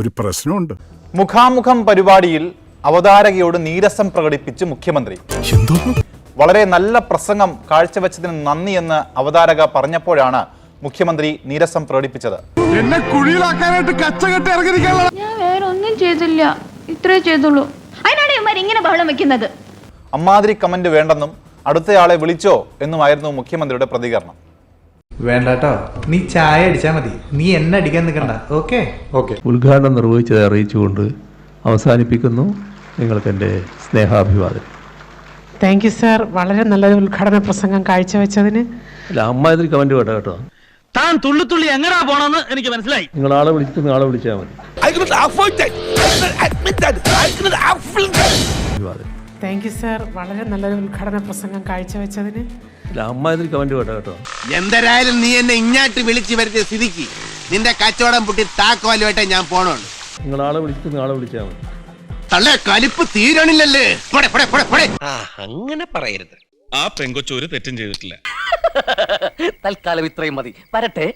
ഒരു പ്രശ്നമുണ്ട്. മുഖാമുഖം പരിപാടിയിൽ അവതാരകയോട് നീരസം പ്രകടിപ്പിച്ച് മുഖ്യമന്ത്രി. വളരെ നല്ല പ്രസംഗം കാഴ്ചവെച്ചതിന് നന്ദി എന്ന് അവതാരക പറഞ്ഞപ്പോഴാണ് മുഖ്യമന്ത്രി നീരസം പ്രകടിപ്പിച്ചത്. ഞാൻ വേറെ ഒന്നും ചെയ്തില്ല, ഇത്രേ ചെയ്തുള്ളൂ. അതിനാണ് ഇവന്മാർ ഇങ്ങനെ ബഹളം വെക്കുന്നത്. അമ്മാതിരി കമന്റ് വേണ്ടെന്നും അടുത്തയാളെ വിളിച്ചോ എന്നുമായിരുന്നു മുഖ്യമന്ത്രിയുടെ പ്രതികരണം. വേണ്ടട്ടോ, നീ ചായ അടിച്ചാ മതി, നീ എന്നെ അടിക്കാൻ നിൽക്കണ്ട. ഓക്കെ. ഉദ്ഘാടനം നിർവഹിച്ചത് അറിയിച്ചുകൊണ്ട് അവസാനിപ്പിക്കുന്നു. നിങ്ങൾക്ക് എൻ്റെ സ്നേഹാഭിവാദം. Thank you sir. വളരെ നല്ലൊരു ഉദ്ഘാടന പ്രസംഗം കാഴ്ചവെച്ചതിന്. അല്ല, അമ്മാതിരി കമന്റ് വേണ്ട കേട്ടോ. താൻ തുള്ളി എങ്ങനാ പോണെന്ന് എനിക്ക് മനസ്സിലായി. നിങ്ങൾ ആളെ വിളിച്ചിട്ട് ആളെ വിളിച്ചാൽ മതി. Thank you sir. വളരെ നല്ലൊരു ഉദ്ഘാടന പ്രസംഗം കാഴ്ചവെച്ചതിന്. അല്ല, അമ്മാതിരി കമന്റ് വേണ്ട കേട്ടോ. എന്തായാലും നീ എന്നെ ഇങ്ങാട്ട് വിളിച്ചു വരുത്തിയ സ്ഥിതിക്ക് നിന്റെ കച്ചവടം പൊട്ടി താക്കോലുമായിട്ട് ഞാൻ പോണുള്ളൂ. നിങ്ങൾ ആളെ വിളിച്ചിട്ട് ആളെ വിളിച്ചാൽ മതി. തള്ളേ, കലിപ്പ് തീരണില്ലല്ലേ? അങ്ങനെ പറയരുത്. ആ പെങ്കൊച്ചോര് തെറ്റും ചെയ്തിട്ടില്ല. തൽക്കാലം ഇത്രയും മതി. വരട്ടെ.